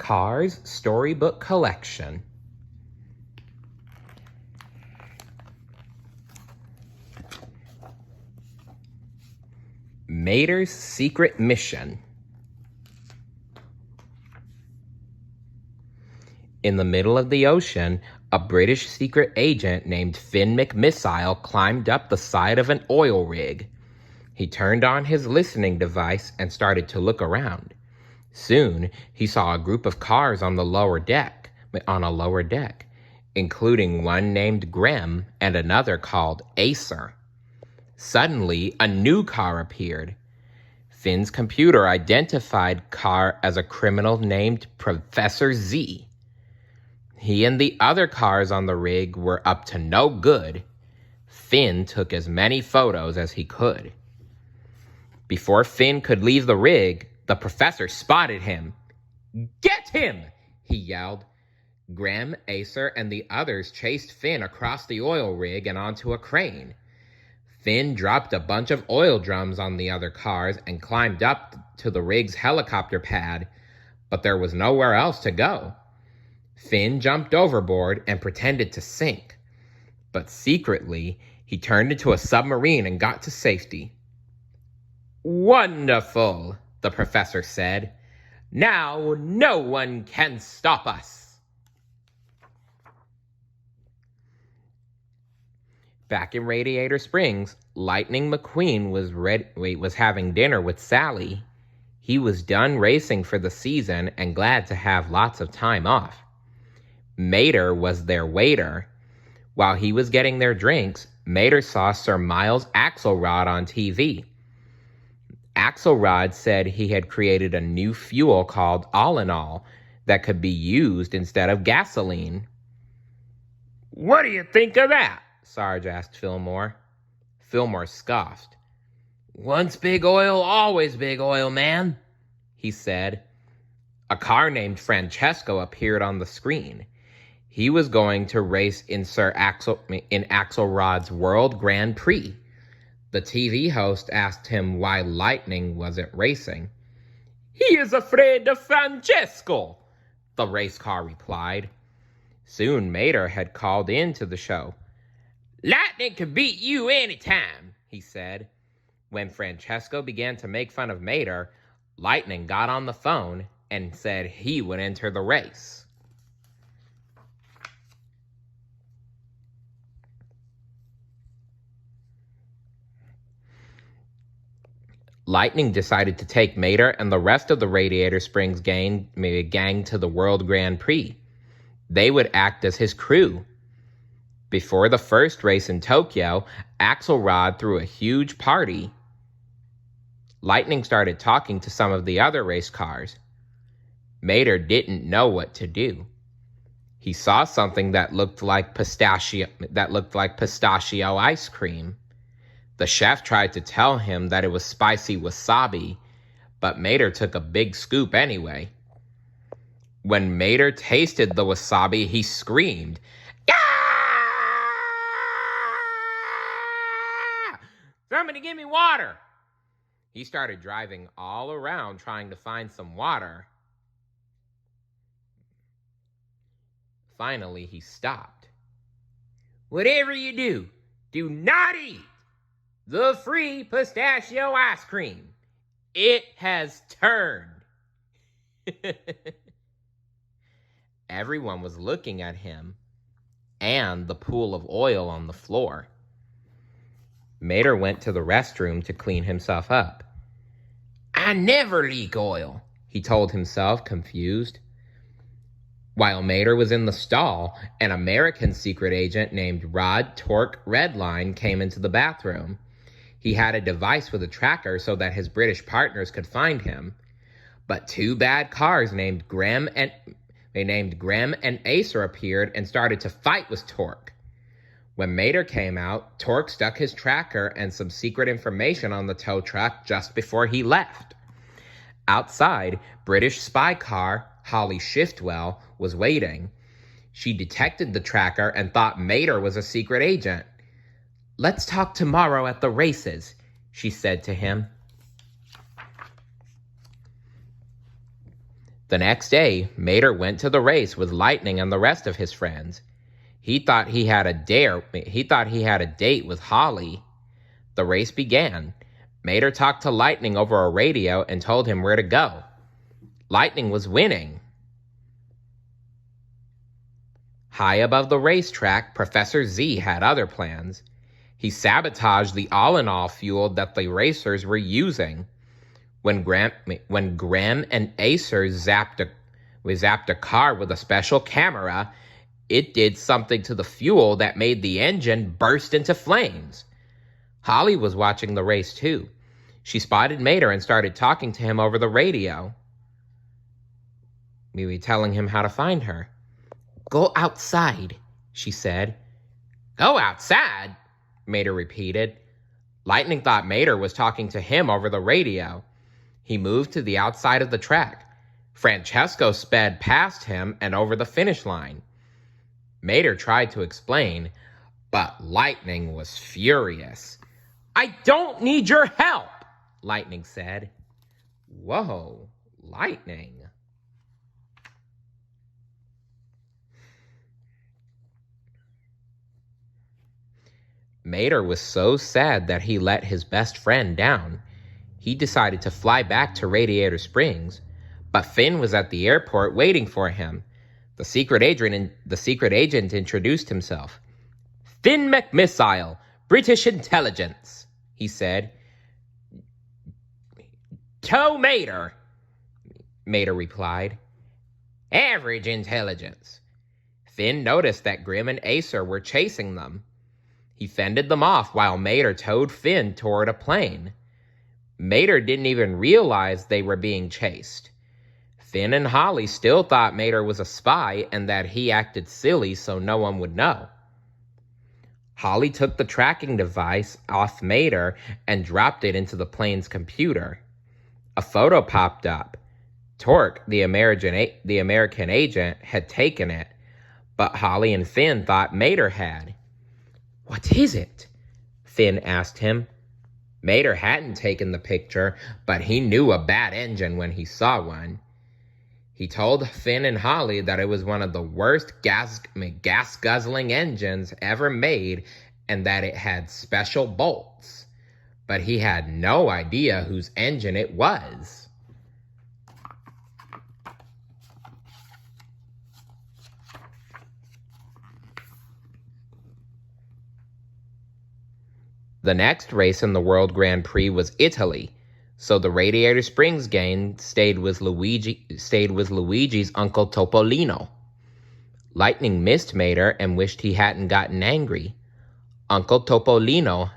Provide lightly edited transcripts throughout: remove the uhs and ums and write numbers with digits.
Cars Storybook Collection. Mater's Secret Mission. In the middle of the ocean, a British secret agent named Finn McMissile climbed up the side of an oil rig. He turned on his listening device and started to look around. Soon, he saw a group of cars on a lower deck, including one named Grem and another called Acer. Suddenly, a new car appeared. Finn's computer identified car as a criminal named Professor Z. He and the other cars on the rig were up to no good. Finn took as many photos as he could. Before Finn could leave the rig, the professor spotted him. "Get him!" he yelled. Graham, Acer, and the others chased Finn across the oil rig and onto a crane. Finn dropped a bunch of oil drums on the other cars and climbed up to the rig's helicopter pad, but there was nowhere else to go. Finn jumped overboard and pretended to sink, but secretly, he turned into a submarine and got to safety. "Wonderful," the professor said. "Now no one can stop us." Back in Radiator Springs, Lightning McQueen was having dinner with Sally. He was done racing for the season and glad to have lots of time off. Mater was their waiter. While he was getting their drinks, Mater saw Sir Miles Axelrod on TV. Axelrod said he had created a new fuel called All-in-All that could be used instead of gasoline. "What do you think of that?" Sarge asked Fillmore. Fillmore scoffed. "Once big oil, always big oil, man," he said. A car named Francesco appeared on the screen. He was going to race in Axelrod's World Grand Prix. The TV host asked him why Lightning wasn't racing. "He is afraid of Francesco," the race car replied. Soon Mater had called in to the show. "Lightning can beat you anytime," he said. When Francesco began to make fun of Mater, Lightning got on the phone and said he would enter the race. Lightning decided to take Mater and the rest of the Radiator Springs gang to the World Grand Prix. They would act as his crew. Before the first race in Tokyo, Axelrod threw a huge party. Lightning started talking to some of the other race cars. Mater didn't know what to do. He saw something that looked like pistachio ice cream. The chef tried to tell him that it was spicy wasabi, but Mater took a big scoop anyway. When Mater tasted the wasabi, he screamed, "Ah! Somebody give me water!" He started driving all around trying to find some water. Finally, he stopped. "Whatever you do, do not eat the free pistachio ice cream. It has turned." Everyone was looking at him and the pool of oil on the floor. Mater went to the restroom to clean himself up. "I never leak oil," he told himself, confused. While Mater was in the stall, an American secret agent named Rod Torque Redline came into the bathroom. He had a device with a tracker so that his British partners could find him. But two bad cars named Grem and Acer appeared and started to fight with Torque. When Mater came out, Torque stuck his tracker and some secret information on the tow truck just before he left. Outside, British spy car Holly Shiftwell was waiting. She detected the tracker and thought Mater was a secret agent. "Let's talk tomorrow at the races," she said to him. The next day, Mater went to the race with Lightning and the rest of his friends. He thought he had a date with Holly. The race began. Mater talked to Lightning over a radio and told him where to go. Lightning was winning. High above the racetrack, Professor Z had other plans. He sabotaged the all-in-all fuel that the racers were using. When Graham and Acer zapped a car with a special camera, it did something to the fuel that made the engine burst into flames. Holly was watching the race too. She spotted Mater and started talking to him over the radio. Maybe telling him how to find her. "Go outside," she said. "Go outside?" Mater repeated. Lightning thought Mater was talking to him over the radio. He moved to the outside of the track. Francesco sped past him and over the finish line. Mater tried to explain, but Lightning was furious. "I don't need your help," Lightning said. Whoa, Lightning. Mater was so sad that he let his best friend down. He decided to fly back to Radiator Springs, but Finn was at the airport waiting for him. The secret agent introduced himself. "Finn McMissile, British intelligence," he said. "Tow Mater," Mater replied. "Average intelligence." Finn noticed that Grim and Acer were chasing them. He fended them off while Mater towed Finn toward a plane. Mater didn't even realize they were being chased. Finn and Holly still thought Mater was a spy and that he acted silly so no one would know. Holly took the tracking device off Mater and dropped it into the plane's computer. A photo popped up. Torque, the American agent, had taken it, but Holly and Finn thought Mater had. "What is it?" Finn asked him. Mater hadn't taken the picture, but he knew a bad engine when he saw one. He told Finn and Holly that it was one of the worst gas-guzzling engines ever made and that it had special bolts. But he had no idea whose engine it was. The next race in the World Grand Prix was Italy, so the Radiator Springs gang stayed with Luigi's uncle Topolino. Lightning missed Mater and wished he hadn't gotten angry. Uncle Topolino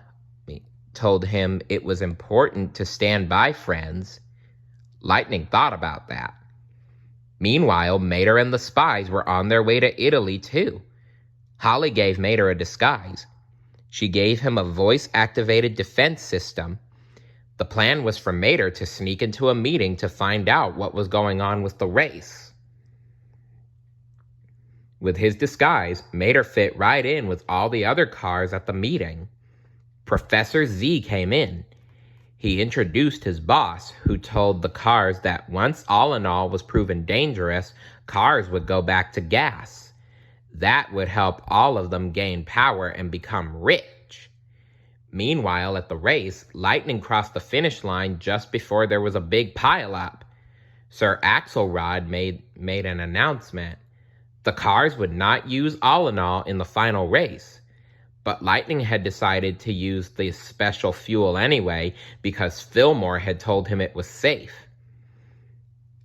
told him it was important to stand by friends. Lightning thought about that. Meanwhile, Mater and the spies were on their way to Italy too. Holly gave Mater a disguise. She gave him a voice-activated defense system. The plan was for Mater to sneak into a meeting to find out what was going on with the race. With his disguise, Mater fit right in with all the other cars at the meeting. Professor Z came in. He introduced his boss, who told the cars that once all-in-all was proven dangerous, cars would go back to gas. That would help all of them gain power and become rich. Meanwhile, at the race, Lightning crossed the finish line just before there was a big pileup. Sir Axelrod made an announcement. The cars would not use all-in-all in the final race, but Lightning had decided to use the special fuel anyway because Fillmore had told him it was safe.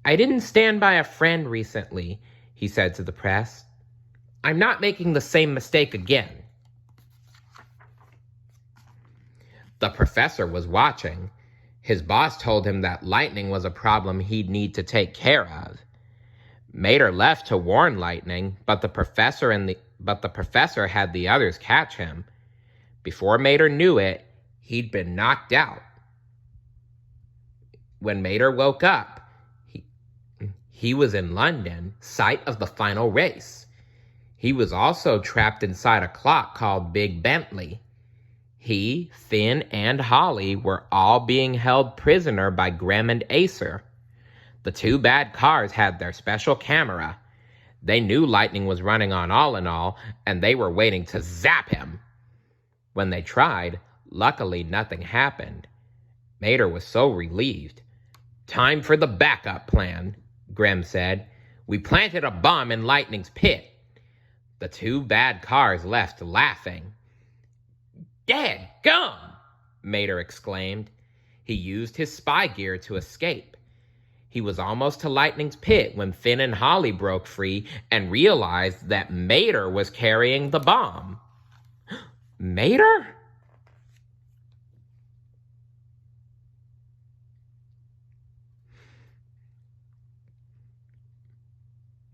"I didn't stand by a friend recently," he said to the press. "I'm not making the same mistake again." The professor was watching. His boss told him that Lightning was a problem he'd need to take care of. Mater left to warn Lightning, but the professor had the others catch him. Before Mater knew it, he'd been knocked out. When Mater woke up, he was in London, site of the final race. He was also trapped inside a clock called Big Bentley. He, Finn, and Holly were all being held prisoner by Grem and Acer. The two bad cars had their special camera. They knew Lightning was running on all in all, and they were waiting to zap him. When they tried, luckily nothing happened. Mater was so relieved. "Time for the backup plan," Grem said. "We planted a bomb in Lightning's pit." The two bad cars left laughing. "Dadgum!" Mater exclaimed. He used his spy gear to escape. He was almost to Lightning's pit when Finn and Holly broke free and realized that Mater was carrying the bomb. Mater?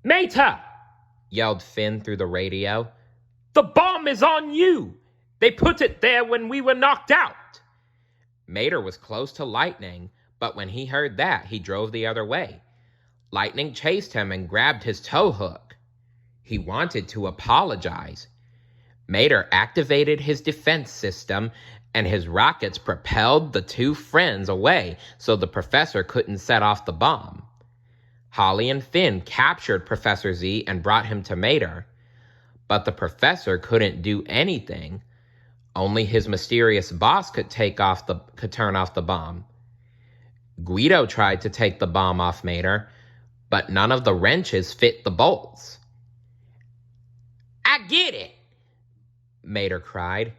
"Mater!" yelled Finn through the radio. "The bomb is on you! They put it there when we were knocked out!" Mater was close to Lightning, but when he heard that, he drove the other way. Lightning chased him and grabbed his tow hook. He wanted to apologize. Mater activated his defense system, and his rockets propelled the two friends away so the professor couldn't set off the bomb. Holly and Finn captured Professor Z and brought him to Mater. But the professor couldn't do anything. Only his mysterious boss could turn off the bomb. Guido tried to take the bomb off Mater, but none of the wrenches fit the bolts. "I get it!" Mater cried.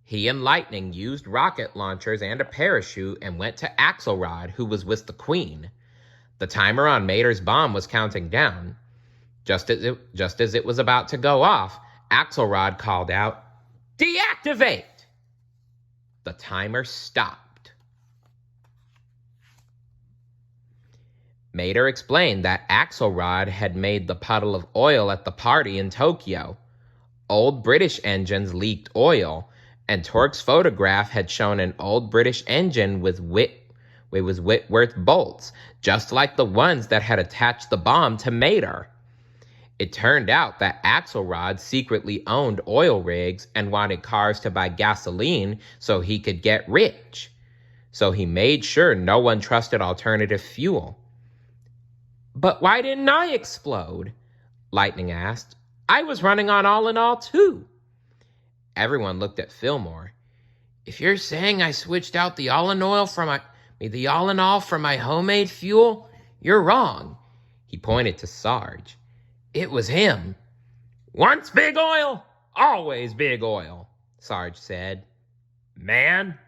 He and Lightning used rocket launchers and a parachute and went to Axelrod, who was with the Queen. The timer on Mater's bomb was counting down. Just as it was about to go off, Axelrod called out, "Deactivate!" The timer stopped. Mater explained that Axelrod had made the puddle of oil at the party in Tokyo. Old British engines leaked oil, and Torque's photograph had shown an old British engine with Whitworth bolts, just like the ones that had attached the bomb to Mater. It turned out that Axelrod secretly owned oil rigs and wanted cars to buy gasoline so he could get rich. So he made sure no one trusted alternative fuel. "But why didn't I explode?" Lightning asked. "I was running on all in all too." Everyone looked at Fillmore. "If you're saying I switched out the all-in-all from my homemade fuel, you're wrong." He pointed to Sarge. "It was him." "Once big oil, always big oil," Sarge said. "Man."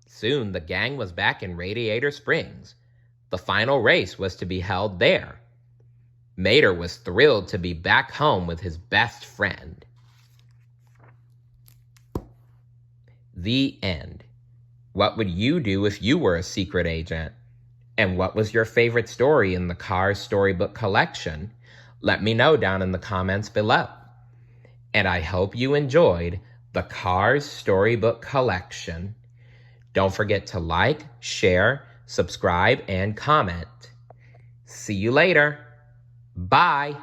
Soon the gang was back in Radiator Springs. The final race was to be held there. Mater was thrilled to be back home with his best friend. The end. What would you do if you were a secret agent? And what was your favorite story in the Cars Storybook collection? Let me know down in the comments below. And I hope you enjoyed the Cars Storybook collection. Don't forget to like, share, subscribe, and comment. See you later. Bye.